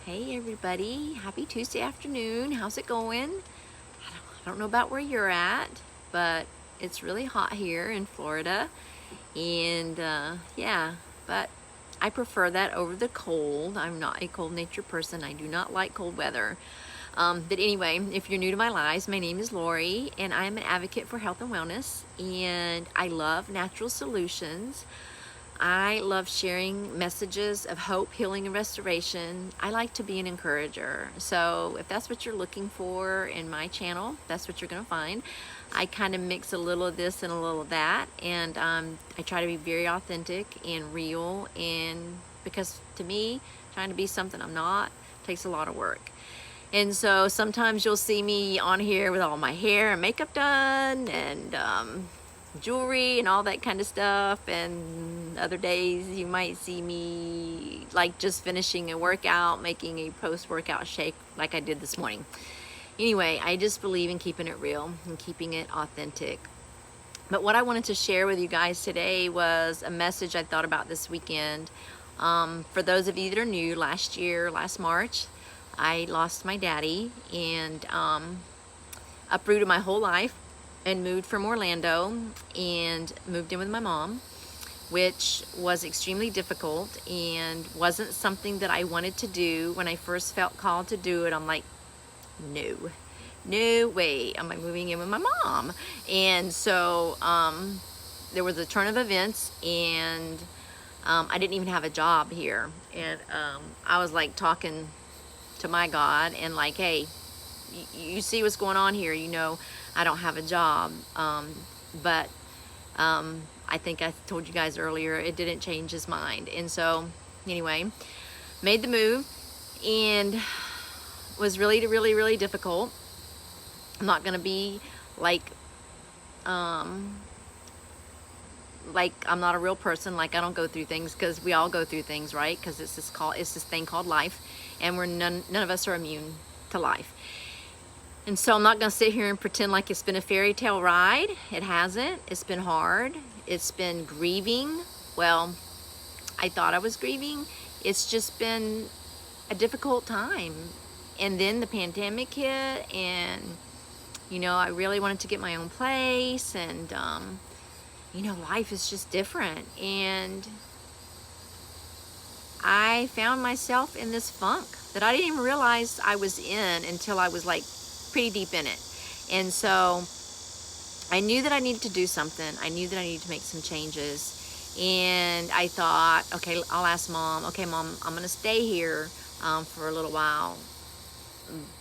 Hey everybody, happy Tuesday afternoon. How's it going? I don't know about where you're at, but it's really hot here in Florida. And yeah, but I prefer that over the cold. I'm not a cold natured person. I do not like cold weather. But anyway, if you're new to my lives, my name is Lori and I'm an advocate for health and wellness, and I love natural solutions. I love sharing messages of hope, healing, and restoration. I like to be an encourager. So if that's what you're looking for in my channel, that's what you're going to find. I kind of mix a little of this and a little of that. And I try to be very authentic and real. And because to me, trying to be something I'm not takes a lot of work. And so sometimes you'll see me on here with all my hair and makeup done and jewelry and all that kind of stuff, and other days you might see me like just finishing a workout, making a post-workout shake like I did this morning. Anyway, I just believe in keeping it real and keeping it authentic. But what I wanted to share with you guys today was a message I thought about this weekend. For those of you that are new, last March, I lost my daddy and uprooted my whole life and moved from Orlando and moved in with my mom, which was extremely difficult and wasn't something that I wanted to do. When I first felt called to do it, I'm like, no way am I moving in with my mom. And so there was a turn of events, and I didn't even have a job here. And I was like talking to my God and like, hey, you see what's going on here, you know, I don't have a job. But I think I told you guys earlier, it didn't change his mind. And so anyway, made the move, and was really difficult. I'm not gonna be like I'm not a real person, like I don't go through things, because we all go through things, right? Because it's this thing called life, and we're none of us are immune to life. And so I'm not going to sit here and pretend like it's been a fairy tale ride. It hasn't. It's been hard. It's been grieving. Well, I thought I was grieving. It's just been a difficult time. And then the pandemic hit, and you know, I really wanted to get my own place, and you know, life is just different. And I found myself in this funk that I didn't even realize I was in until I was like pretty deep in it. And so I knew that I needed to do something. I knew that I needed to make some changes. And I thought, okay, I'll ask Mom. Okay, Mom, I'm going to stay here for a little while.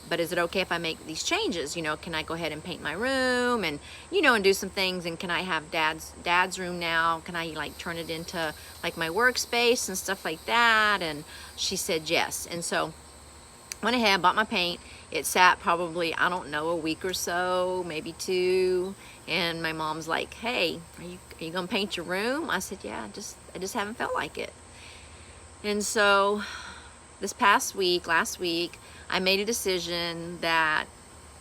But is it okay if I make these changes? You know, can I go ahead and paint my room and, you know, and do some things? And can I have dad's room now? Can I like turn it into like my workspace and stuff like that? And she said yes. And so went ahead, bought my paint. It sat probably, I don't know, a week or so, maybe 2. And my mom's like, hey, are you gonna paint your room? I said, yeah, I just haven't felt like it. And so last week, I made a decision that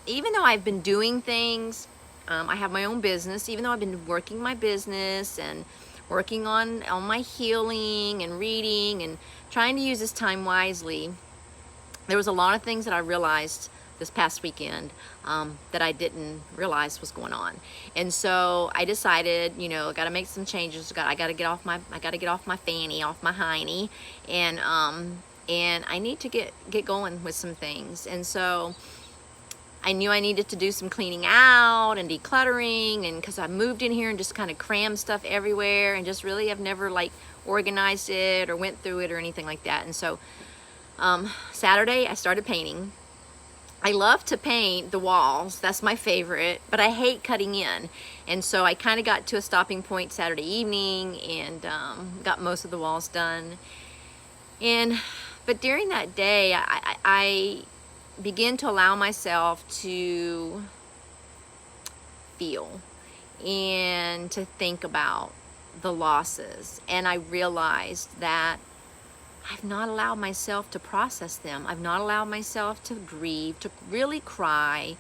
even though I've been doing things, I have my own business, even though I've been working my business and working on my healing and reading and trying to use this time wisely, there was a lot of things that I realized this past weekend that I didn't realize was going on. And so I decided, you know, I got to make some changes. I got to get off my fanny, off my hiney, and I need to get going with some things. And so I knew I needed to do some cleaning out and decluttering, and because I moved in here and just kind of crammed stuff everywhere and just really have never like organized it or went through it or anything like that. And so Saturday I started painting. I love to paint the walls, that's my favorite, but I hate cutting in. And so I kind of got to a stopping point Saturday evening and got most of the walls done. But during that day, I began to allow myself to feel and to think about the losses. And I realized that I've not allowed myself to process them. I've not allowed myself to grieve, to really cry,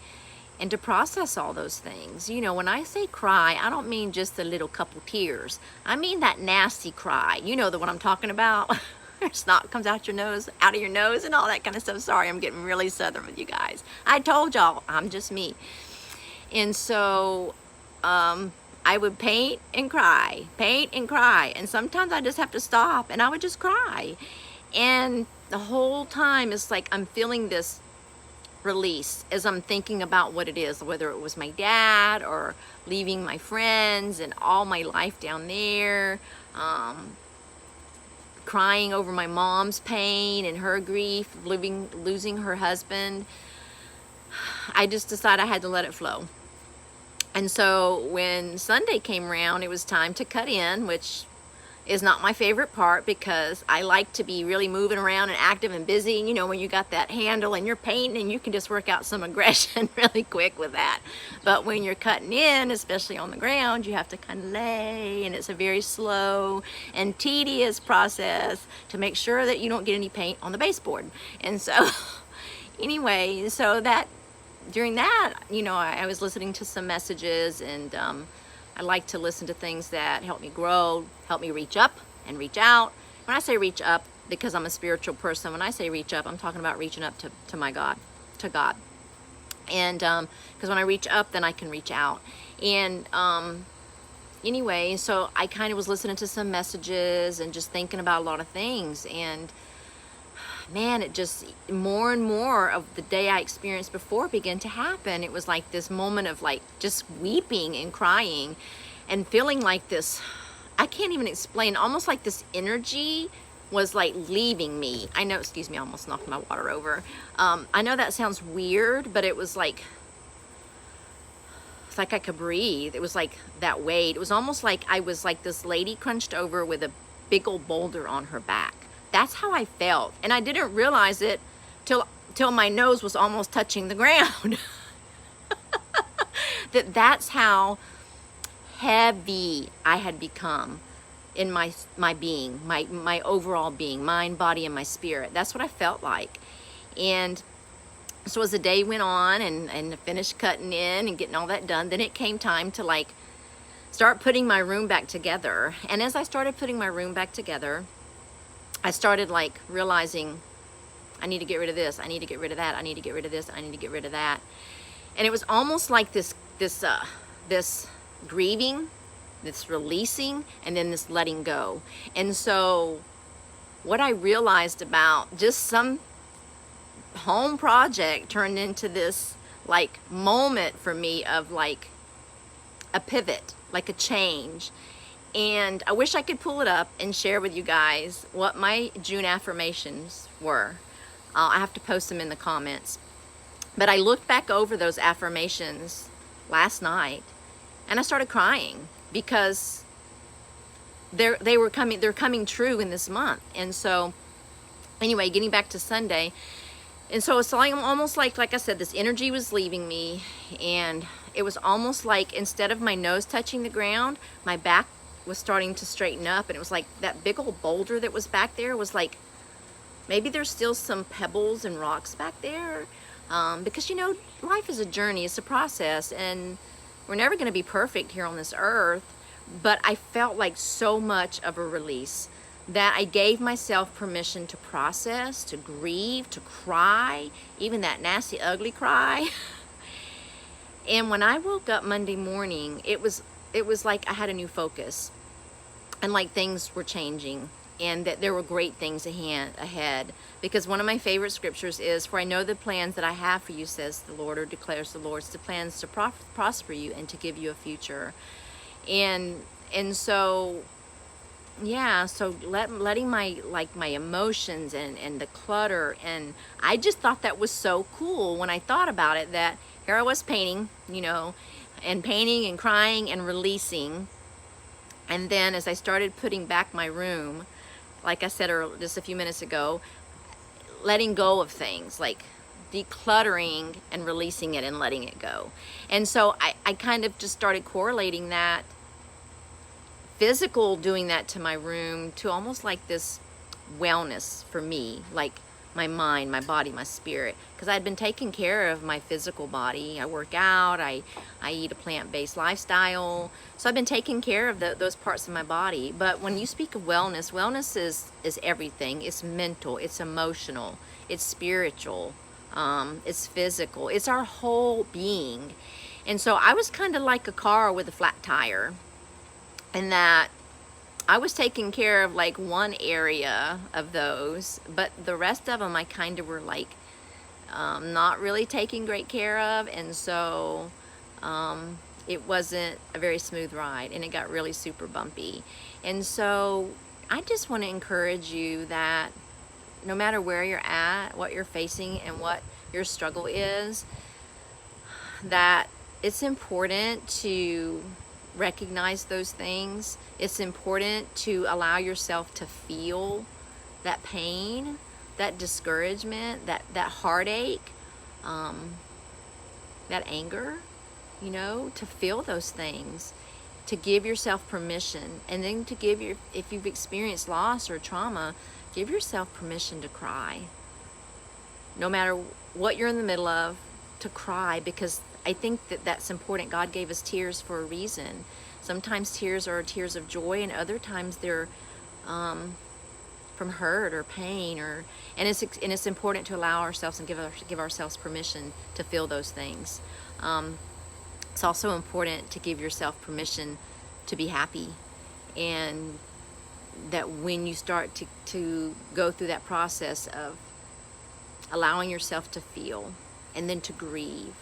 and to process all those things. You know, when I say cry, I don't mean just a little couple tears. I mean that nasty cry. You know the one I'm talking about. snot comes out of your nose and all that kind of stuff. Sorry, I'm getting really southern with you guys. I told y'all, I'm just me. And so I would paint and cry, and sometimes I just have to stop and I would just cry. And the whole time it's like I'm feeling this release as I'm thinking about what it is, whether it was my dad or leaving my friends and all my life down there, crying over my mom's pain and her grief, losing her husband. I just decided I had to let it flow. And so when Sunday came around, it was time to cut in, which is not my favorite part because I like to be really moving around and active and busy. You know, when you got that handle and you're painting, and you can just work out some aggression really quick with that. But when you're cutting in, especially on the ground, you have to kind of lay, and it's a very slow and tedious process to make sure that you don't get any paint on the baseboard. And so anyway, so that during that, you know, I was listening to some messages, and I like to listen to things that help me grow, help me reach up and reach out. When I say reach up, because I'm a spiritual person, when I say reach up, I'm talking about reaching up to my God, to God. And because when I reach up, then I can reach out. And anyway, so I kind of was listening to some messages and just thinking about a lot of things. And man, it just, more and more of the day I experienced before began to happen. It was like this moment of like just weeping and crying and feeling like this, I can't even explain, almost like this energy was like leaving me. I know, excuse me, I almost knocked my water over. I know that sounds weird, but it was like, it's like I could breathe. It was like that weight. It was almost like I was like this lady crunched over with a big old boulder on her back. That's how I felt, and I didn't realize it till my nose was almost touching the ground. That's how heavy I had become in my being, my overall being, mind, body, and my spirit. That's what I felt like. And so as the day went on and finished cutting in and getting all that done, then it came time to like start putting my room back together. And as I started putting my room back together, I started like realizing I need to get rid of this, I need to get rid of that, I need to get rid of this, I need to get rid of that. And it was almost like this grieving, this releasing, and then this letting go. And so what I realized about just some home project turned into this like moment for me of like a pivot, like a change. And I wish I could pull it up and share with you guys what my June affirmations were. I have to post them in the comments. But I looked back over those affirmations last night and I started crying because they're coming true in this month. And so anyway, getting back to Sunday, and so it's like almost like I said, this energy was leaving me, and it was almost like instead of my nose touching the ground, my back was starting to straighten up, and it was like that big old boulder that was back there was like, maybe there's still some pebbles and rocks back there, because you know, life is a journey, it's a process, and we're never going to be perfect here on this earth. But I felt like so much of a release that I gave myself permission to process, to grieve, to cry, even that nasty ugly cry. And when I woke up Monday morning, it was like I had a new focus, and like things were changing, and that there were great things ahead. Because one of my favorite scriptures is, "For I know the plans that I have for you, says the Lord," or declares the Lord, the plans to prosper you and to give you a future. And so, yeah, so letting my emotions and the clutter, and I just thought that was so cool when I thought about it, that here I was painting, you know, and painting and crying and releasing. And then as I started putting back my room, like I said just a few minutes ago, letting go of things, like decluttering and releasing it and letting it go. And so I kind of just started correlating that physical, doing that to my room, to almost like this wellness for me, like my mind, my body, my spirit, because I had been taking care of my physical body. I work out, I eat a plant-based lifestyle, so I've been taking care of those parts of my body. But when you speak of wellness, wellness is everything. It's mental, it's emotional, it's spiritual, it's physical, it's our whole being. And so I was kind of like a car with a flat tire, in that I was taking care of like one area of those, but the rest of them I kind of were like not really taking great care of, and so it wasn't a very smooth ride, and it got really super bumpy. And so I just want to encourage you that no matter where you're at, what you're facing, and what your struggle is, that it's important to recognize those things. It's important to allow yourself to feel that pain, that discouragement, that heartache, that anger, you know, to feel those things, to give yourself permission, and then to give if you've experienced loss or trauma, give yourself permission to cry. No matter what you're in the middle of, to cry, because I think that that's important. God gave us tears for a reason. Sometimes tears are tears of joy, and other times they're from hurt or pain, and it's important to allow ourselves and give ourselves permission to feel those things. It's also important to give yourself permission to be happy, and that when you start to go through that process of allowing yourself to feel, and then to grieve,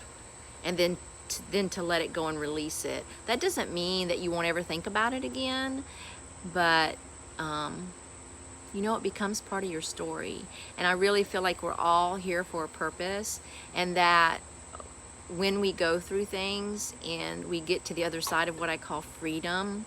and then to let it go and release it. That doesn't mean that you won't ever think about it again, but you know, it becomes part of your story. And I really feel like we're all here for a purpose, and that when we go through things and we get to the other side of what I call freedom,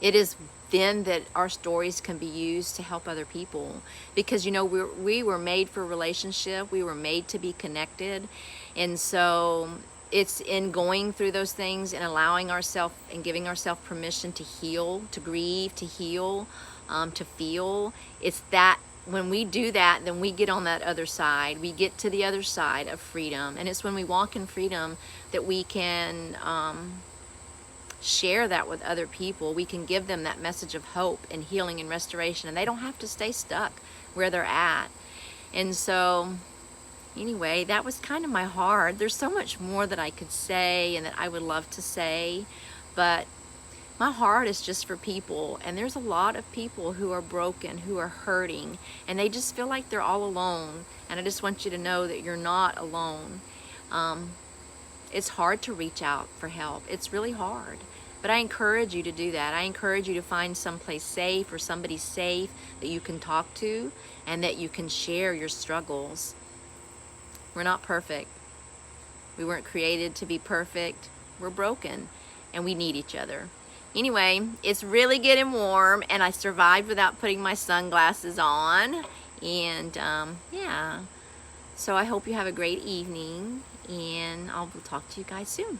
it is then that our stories can be used to help other people. Because, you know, we were made for relationship, we were made to be connected, and so it's in going through those things and allowing ourselves and giving ourselves permission to heal, to grieve, to heal, to feel. It's that when we do that, then we get on that other side. We get to the other side of freedom, and it's when we walk in freedom that we can share that with other people. We can give them that message of hope and healing and restoration, and they don't have to stay stuck where they're at. And so anyway, that was kind of my heart. There's so much more that I could say and that I would love to say, but my heart is just for people. And there's a lot of people who are broken, who are hurting, and they just feel like they're all alone. And I just want you to know that you're not alone. It's hard to reach out for help. It's really hard. But I encourage you to do that. I encourage you to find someplace safe, or somebody safe that you can talk to and that you can share your struggles. We're not perfect. We weren't created to be perfect. We're broken, and we need each other. Anyway, it's really getting warm, and I survived without putting my sunglasses on. And yeah, so I hope you have a great evening, and I'll talk to you guys soon.